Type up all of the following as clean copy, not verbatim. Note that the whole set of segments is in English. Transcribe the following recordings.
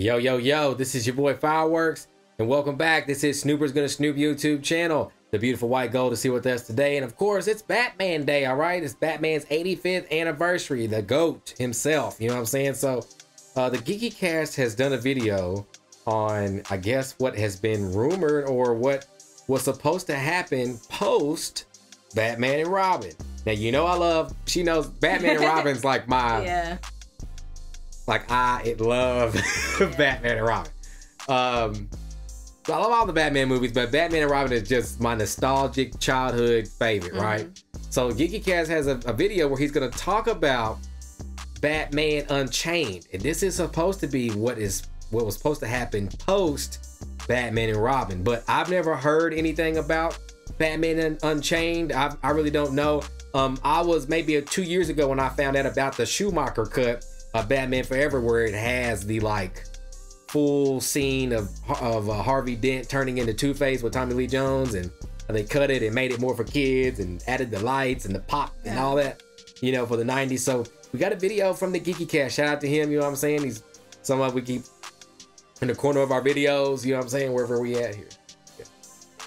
Yo, yo, yo, this is your boy Fireworks, and welcome back. This is Snooper's Gonna Snoop YouTube channel, the beautiful white gold to see what that's today. And of course, it's Batman Day, all right? It's Batman's 85th anniversary, the GOAT himself, you know what I'm saying? So, the Geeky Cast has done a video on, I guess, what has been rumored or what was supposed to happen post Batman and Robin. Now, you know she knows Batman and Robin's like my... Yeah. Like I love Batman and Robin. So I love all the Batman movies, but Batman and Robin is just my nostalgic childhood favorite, right? So Geeky Cast has a video where he's gonna talk about Batman Unchained, and this is supposed to be what was supposed to happen post Batman and Robin. But I've never heard anything about Batman Unchained. I really don't know. I was maybe 2 years ago when I found out about the Schumacher cut of Batman Forever, where it has the like full scene of Harvey Dent turning into Two-Face with Tommy Lee Jones, and they cut it and made it more for kids and added the lights and the pop and all that, you know, for the 90s. So we got a video from the Geeky Cast. Shout out to him, you know what I'm saying? He's someone we keep in the corner of our videos, you know what I'm saying, wherever we at here. Yeah.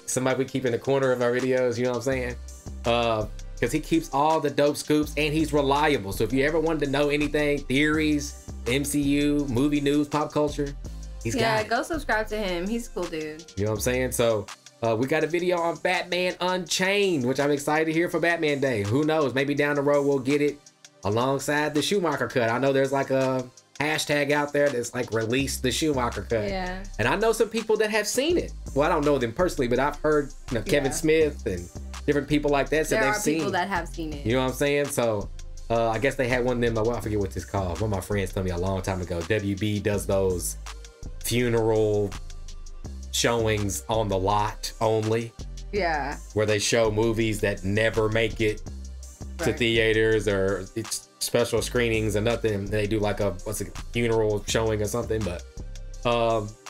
Somebody we keep in the corner of our videos, you know what I'm saying? Because he keeps all the dope scoops and he's reliable. So if you ever wanted to know anything, theories, MCU, movie news, pop culture, he's got it. Go subscribe to him. He's a cool dude. You know what I'm saying? So we got a video on Batman Unchained, which I'm excited to hear for Batman Day. Who knows? Maybe down the road we'll get it alongside the Schumacher cut. I know there's like a hashtag out there that's like release the Schumacher cut. Yeah. And I know some people that have seen it. Well, I don't know them personally, but I've heard, you know, Kevin Smith and different people like that said they've seen. There are people that have seen it. You know what I'm saying? So I guess they had one of them. Well, I forget what this called. One of my friends told me a long time ago. WB does those funeral showings on the lot only. Yeah. Where they show movies that never make it to theaters, or it's special screenings and nothing. They do like a funeral showing or something. But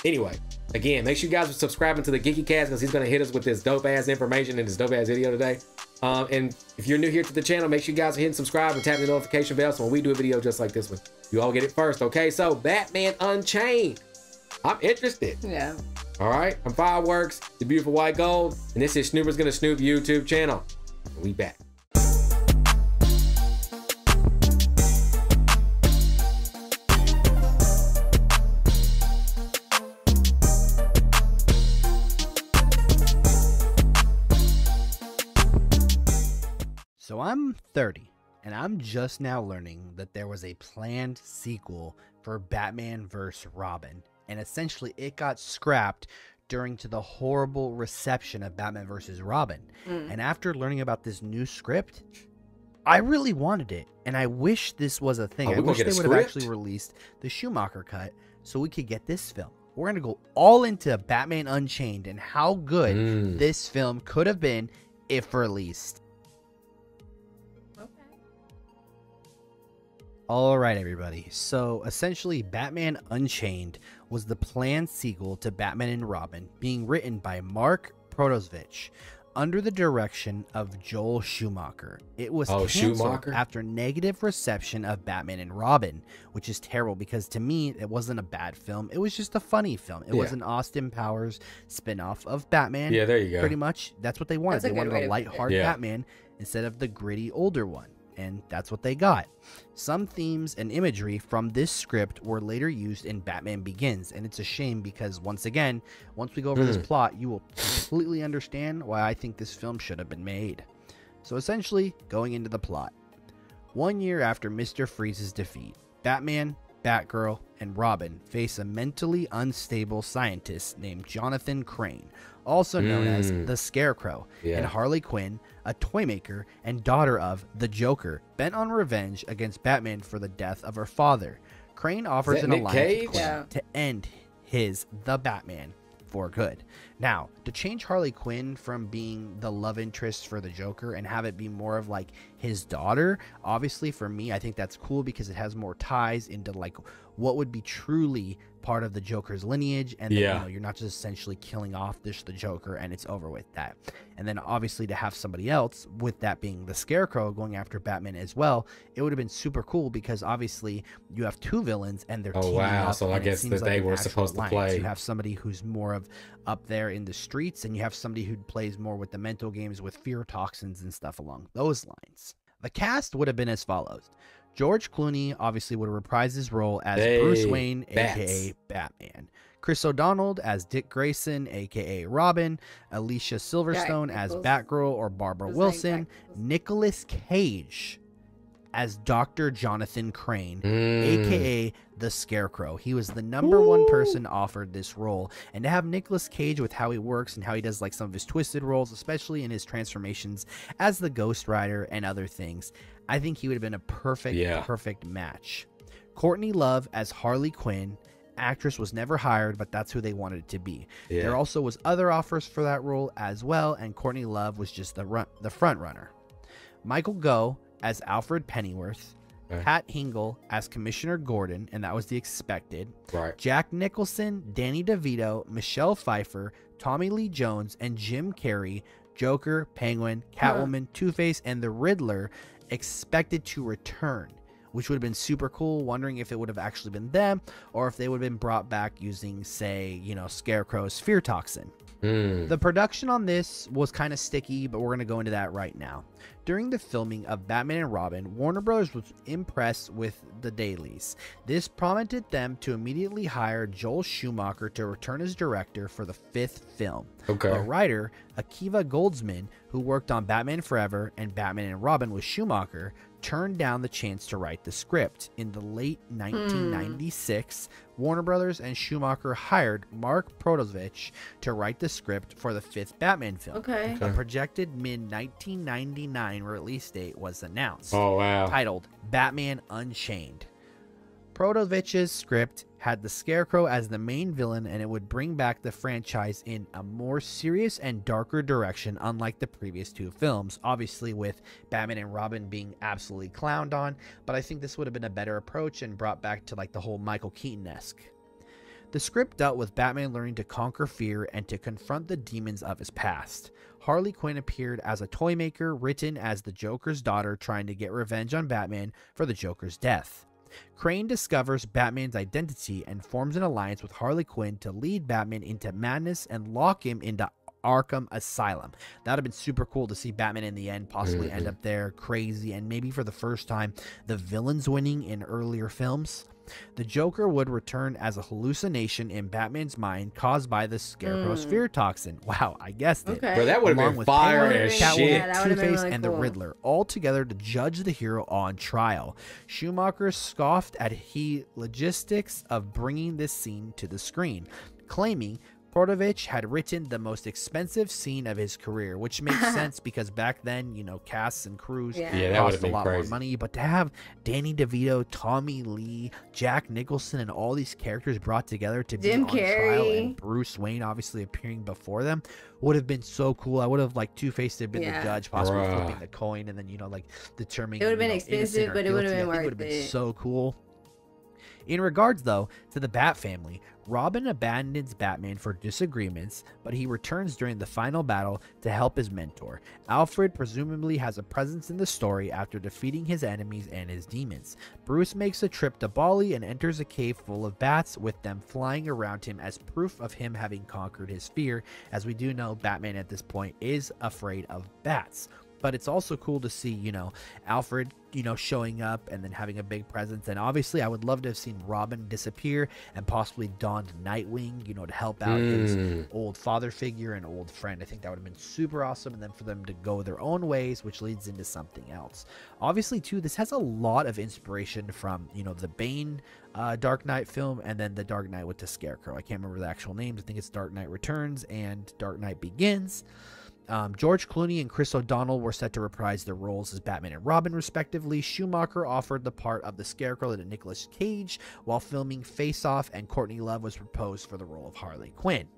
anyway. Again, make sure you guys are subscribing to the Geeky Cast, because he's going to hit us with this dope-ass information in this dope-ass video today. And if you're new here to the channel, make sure you guys are hitting subscribe and tapping the notification bell, so when we do a video just like this one, you all get it first, okay? So, Batman Unchained. I'm interested. Yeah. All right, I'm Fireworks, the beautiful white gold, and this is Snooper's Gonna Snoop YouTube channel. We back. So I'm 30, and I'm just now learning that there was a planned sequel for Batman vs. Robin, and essentially it got scrapped during to the horrible reception of Batman vs. Robin. And after learning about this new script, I really wanted it, and I wish this was a thing. I wish they would have actually released the Schumacher cut so we could get this film. We're going to go all into Batman Unchained and how good this film could have been if released. Alright everybody, so essentially Batman Unchained was the planned sequel to Batman and Robin, being written by Mark Protosevich under the direction of Joel Schumacher. It was canceled after negative reception of Batman and Robin, which is terrible because to me it wasn't a bad film, it was just a funny film. It was an Austin Powers spin-off of Batman. Yeah, there you go. Pretty much, that's what they wanted. They wanted a lighthearted Batman instead of the gritty older one. And that's what they got. Some themes and imagery from this script were later used in Batman Begins, and it's a shame because once again, once we go over this plot, you will completely understand why I think this film should have been made. So essentially, going into the plot. 1 year after Mr. Freeze's defeat, Batman, Batgirl, and Robin face a mentally unstable scientist named Jonathan Crane, also known as the Scarecrow, and Harley Quinn, a toy maker and daughter of the Joker, bent on revenge against Batman for the death of her father. Crane offers an alliance with Quinn to end the Batman for good. Now, to change Harley Quinn from being the love interest for the Joker and have it be more of like his daughter, obviously for me, I think that's cool because it has more ties into like what would be truly part of the Joker's lineage, and then, you're not just essentially killing off the Joker and it's over with that. And then obviously to have somebody else, with that being the Scarecrow, going after Batman as well, it would have been super cool, because obviously you have two villains and they're teaming up, so I guess that they were supposed to play. You have somebody who's more of up there in the streets, and you have somebody who plays more with the mental games with fear toxins and stuff along those lines. The cast would have been as follows. George Clooney obviously would have reprised his role as Bruce Wayne, aka Batman. Chris O'Donnell as Dick Grayson, aka Robin. Alicia Silverstone as Batgirl or Barbara Wilson. Nicolas Cage as Dr. Jonathan Crane, aka the Scarecrow. He was the #1 person offered this role, and to have Nicolas Cage with how he works and how he does like some of his twisted roles, especially in his transformations as the Ghost Rider and other things, I think he would have been a perfect match. Courtney Love as Harley Quinn. Actress was never hired, but that's who they wanted it to be. There also was other offers for that role as well, and Courtney Love was just the front runner. Michael Gough as Alfred Pennyworth. Pat Hingle as Commissioner Gordon, and that was the expected. Jack Nicholson, Danny DeVito, Michelle Pfeiffer, Tommy Lee Jones, and Jim Carrey, Joker, Penguin, Catwoman, Two-Face, and the Riddler expected to return, which would have been super cool. Wondering if it would have actually been them, or if they would have been brought back using, say, Scarecrow's fear toxin. The production on this was kind of sticky, but we're going to go into that right now. During the filming of Batman and Robin, Warner Bros. Was impressed with the dailies. This prompted them to immediately hire Joel Schumacher to return as director for the 5th film. But writer Akiva Goldsman, who worked on Batman Forever and Batman and Robin with Schumacher, turned down the chance to write the script. In the late 1996, Warner Brothers and Schumacher hired Mark Protovich to write the script for the 5th Batman film. A projected mid-1999 release date was announced, titled Batman Unchained. Protovich's script had the Scarecrow as the main villain, and it would bring back the franchise in a more serious and darker direction, unlike the previous 2 films, obviously with Batman and Robin being absolutely clowned on, but I think this would have been a better approach and brought back to like the whole Michael Keaton-esque. The script dealt with Batman learning to conquer fear and to confront the demons of his past. Harley Quinn appeared as a toy maker, written as the Joker's daughter trying to get revenge on Batman for the Joker's death. Crane discovers Batman's identity and forms an alliance with Harley Quinn to lead Batman into madness and lock him into Arkham Asylum. That would have been super cool to see Batman in the end possibly end up there crazy, and maybe for the first time the villains winning in earlier films. The Joker would return as a hallucination in Batman's mind caused by the Scarecrow's fear toxin. Wow, I guessed it. But that would have been fire as shit. Two-Face and the Riddler, all together to judge the hero on trial. Schumacher scoffed at the logistics of bringing this scene to the screen, claiming Protovich had written the most expensive scene of his career, which makes sense because back then, casts and crews cost a lot more money. But to have Danny DeVito, Tommy Lee, Jack Nicholson, and all these characters brought together to be on trial, and Bruce Wayne obviously appearing before them, would have been so cool. I would have Two-Face to have been the judge, possibly flipping the coin, and then determining. It would have been expensive, but it would have been worth it. It would have been so cool. In regards, though, to the Bat family, Robin abandons Batman for disagreements, but he returns during the final battle to help his mentor. Alfred presumably has a presence in the story after defeating his enemies and his demons. Bruce makes a trip to Bali and enters a cave full of bats, with them flying around him as proof of him having conquered his fear, as we do know Batman at this point is afraid of bats. But it's also cool to see, Alfred, showing up and then having a big presence. And obviously, I would love to have seen Robin disappear and possibly donned Nightwing, to help out his old father figure and old friend. I think that would have been super awesome. And then for them to go their own ways, which leads into something else. Obviously, too, this has a lot of inspiration from, the Bane Dark Knight film, and then the Dark Knight with the Scarecrow. I can't remember the actual names. I think it's Dark Knight Returns and Dark Knight Begins. George Clooney and Chris O'Donnell were set to reprise their roles as Batman and Robin, respectively. Schumacher offered the part of the Scarecrow to Nicolas Cage while filming Face Off, and Courtney Love was proposed for the role of Harley Quinn.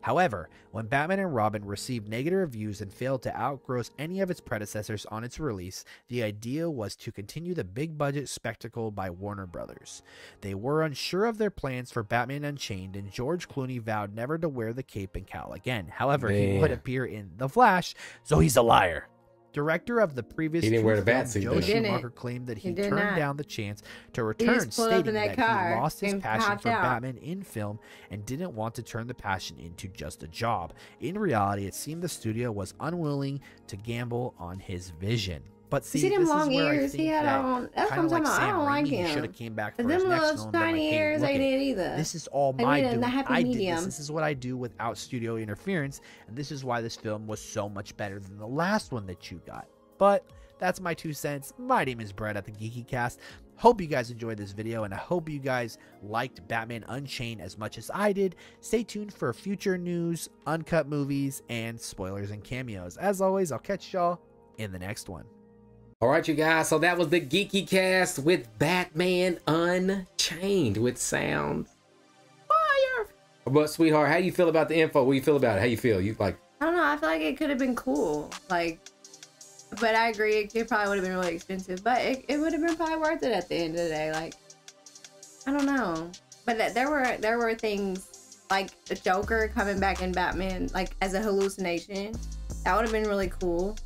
However, when Batman and Robin received negative reviews and failed to outgross any of its predecessors on its release, the idea was to continue the big budget spectacle by Warner Brothers. They were unsure of their plans for Batman Unchained, and George Clooney vowed never to wear the cape and cowl again. However, he would appear in The Flash, so he's a liar. Director of the previous Joe Schumacher claimed that he turned down the chance to return, stating that he lost his passion for Batman in film and didn't want to turn the passion into just a job. In reality, it seemed the studio was unwilling to gamble on his vision. But see, them long ears he had on. That's what I'm talking about. I don't like him. Should have came back for his next film. Tiny ears ain't it either. This is all my doing. I did this. This is what I do without studio interference, and this is why this film was so much better than the last one that you got. But that's my 2 cents. My name is Brett at the Geeky Cast. Hope you guys enjoyed this video, and I hope you guys liked Batman Unchained as much as I did. Stay tuned for future news, uncut movies, and spoilers and cameos. As always, I'll catch y'all in the next one. All right, you guys, so that was the Geeky Cast with Batman Unchained with sound fire. But sweetheart, how you feel about the info? What do you feel about it? How you feel? You like? I don't know. I feel like it could have been cool. Like, but I agree, it probably would have been really expensive. But it would have been probably worth it at the end of the day. Like, I don't know. But there were things like the Joker coming back in Batman, like as a hallucination. That would have been really cool.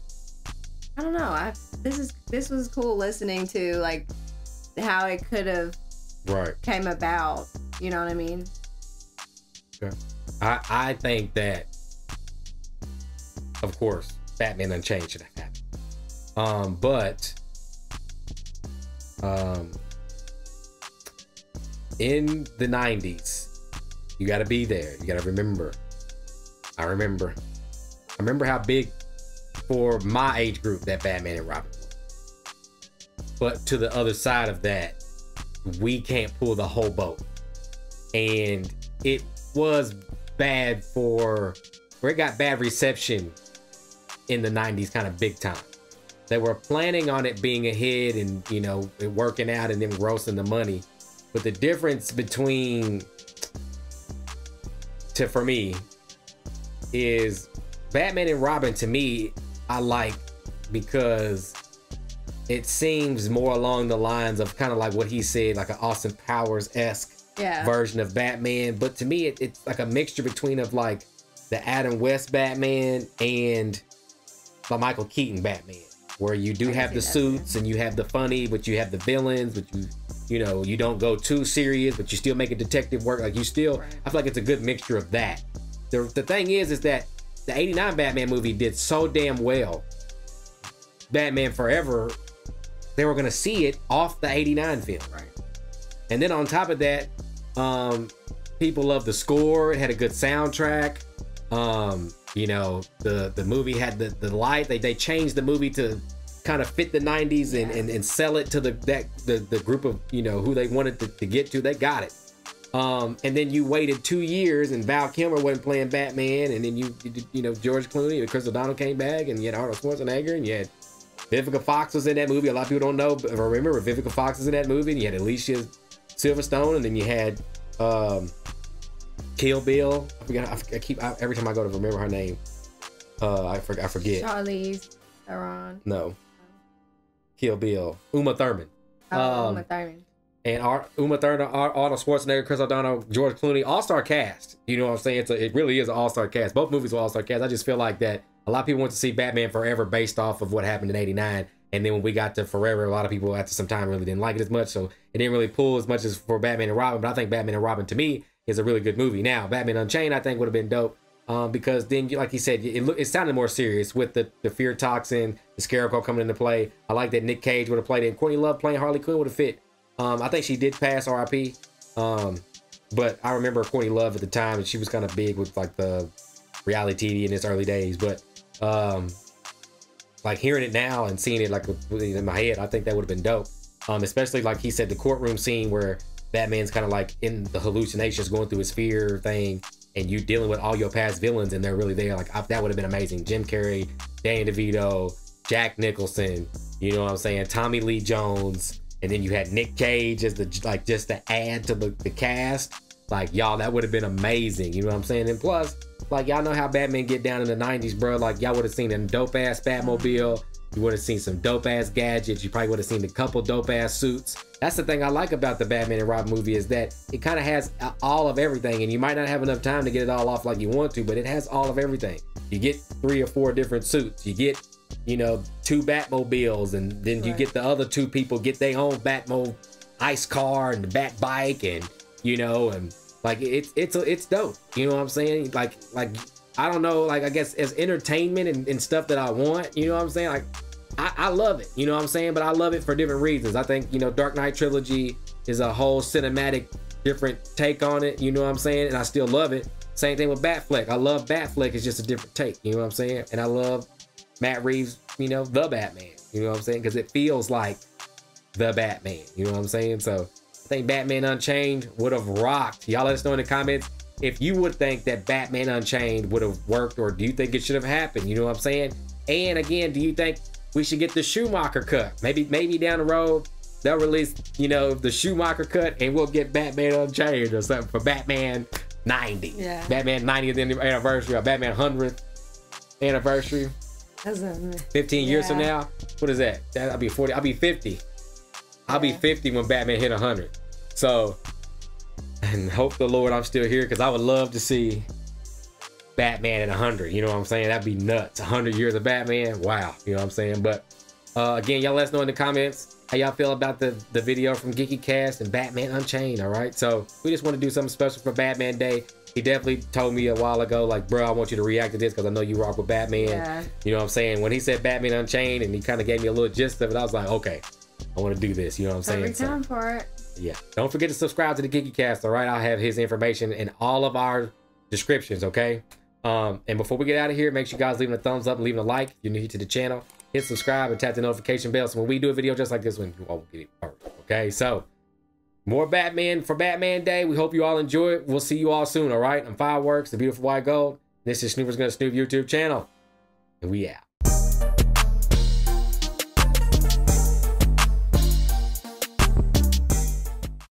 I don't know. This was cool listening to like how it could have came about. You know what I mean? Okay. I think that, of course, Batman Unchained should have happened. In the 90s, you got to be there. You got to remember. I remember how big for my age group that Batman and Robin was. But to the other side of that, we can't pull the whole boat. And it was bad it got bad reception in the 90s, kind of big time. They were planning on it being a hit and, you know, it working out and then grossing the money. But the difference between, for me, is Batman and Robin, to me, I like because it seems more along the lines of kind of like what he said, like an Austin Powers-esque version of Batman. But to me, it's like a mixture between of like the Adam West Batman and the Michael Keaton Batman, where you do have the suits and you have the funny, but you have the villains, but you know, you don't go too serious, but you still make a detective work. Like you still, I feel like it's a good mixture of that. The thing is that the 89 Batman movie did so damn well. Batman Forever, they were gonna see it off the 89 film. Right. And then on top of that, people loved the score. It had a good soundtrack. You know, the movie had the light. They changed the movie to kind of fit the 90s and sell it to the group of, you know, who they wanted to get to. They got it. And then you waited 2 years and Val Kilmer wasn't playing Batman, and then you know, George Clooney and Chris O'Donnell came back, and you had Arnold Schwarzenegger, and you had Vivica Fox was in that movie. A lot of people don't know, but remember Vivica Fox was in that movie, and you had Alicia Silverstone, and then you had Kill Bill. Every time I go to remember her name, I forget. Charlize Theron. No. Kill Bill. Uma Thurman. Uma Thurman. And Uma Thurman, Arnold Schwarzenegger, Chris O'Donnell, George Clooney, all-star cast. You know what I'm saying? It really is an all-star cast. Both movies were all-star cast. I just feel like that a lot of people went to see Batman Forever based off of what happened in 89. And then when we got to Forever, a lot of people after some time really didn't like it as much. So it didn't really pull as much as for Batman and Robin. But I think Batman and Robin, to me, is a really good movie. Now, Batman Unchained, I think, would have been dope. Because then, like he said, it sounded more serious with the fear toxin, the Scarecrow coming into play. I like that Nick Cage would have played it. And Courtney Love playing Harley Quinn would have fit. I think she did pass RIP. But I remember Courtney Love at the time, and she was kind of big with like the reality TV in its early days. But like hearing it now and seeing it like in my head, I think that would have been dope. Especially like he said, the courtroom scene where Batman's kind of like in the hallucinations going through his fear thing, and you dealing with all your past villains and they're really there. Like that would have been amazing. Jim Carrey, Danny DeVito, Jack Nicholson, you know what I'm saying? Tommy Lee Jones. And then you had Nick Cage as just to add to the cast. Like, y'all, that would have been amazing. You know what I'm saying? And plus, like, y'all know how Batman get down in the 90s, bro. Like, y'all would have seen a dope-ass Batmobile. You would have seen some dope-ass gadgets. You probably would have seen a couple dope-ass suits. That's the thing I like about the Batman and Robin movie, is that it kind of has all of everything. And you might not have enough time to get it all off like you want to, but it has all of everything. You get 3 or 4 different suits. You get, you know, 2 Batmobiles. And then you get the other 2 people get their own Batmo ice car and the Bat bike, and you know, and like it's dope. You know what I'm saying? Like I don't know, like I guess as entertainment and stuff that I want, you know what I'm saying? Like I love it, you know what I'm saying? But I love it for different reasons. I think, you know, Dark Knight trilogy is a whole cinematic different take on it, you know what I'm saying? And I still love it. Same thing with Batfleck. I love Batfleck, it's just a different take, you know what I'm saying? And I love Matt Reeves, you know, the Batman, you know what I'm saying? Because it feels like the Batman, you know what I'm saying? So I think Batman Unchained would have rocked. Y'all let us know in the comments if you would think that Batman Unchained would have worked, or do you think it should have happened? You know what I'm saying? And again, do you think we should get the Schumacher cut? Maybe down the road they'll release, you know, the Schumacher cut, and we'll get Batman Unchained or something for Batman 90. Yeah. Batman 90th anniversary, or Batman 100th anniversary. 15 years from now. What is that? I'll be 40. I'll be 50. I'll be 50 when Batman hit 100. So, and hope the Lord I'm still here, because I would love to see Batman at 100. You know what I'm saying? That'd be nuts. 100 years of Batman. Wow. You know what I'm saying? But again, y'all let us know in the comments how y'all feel about the video from Geeky Cast and Batman Unchained. All right. So we just want to do something special for Batman Day. He definitely told me a while ago, like, bro, I want you to react to this because I know you rock with Batman. Yeah. You know what I'm saying? When he said Batman Unchained and he kind of gave me a little gist of it, I was like, okay, I want to do this. You know what I'm saying? Every time for it. Yeah. Don't forget to subscribe to the Geeky Cast. All right. I'll have his information in all of our descriptions. Okay. And before we get out of here, make sure you guys leaving a thumbs up, leaving a like. If you're new to the channel, hit subscribe and tap the notification bell. So when we do a video just like this one, you all will get it first. Okay. So more Batman for Batman Day. We hope you all enjoy it. We'll see you all soon. All right. I'm Fireworks, the beautiful white gold. This is Snoopers Gonna Snoop YouTube channel. And we out.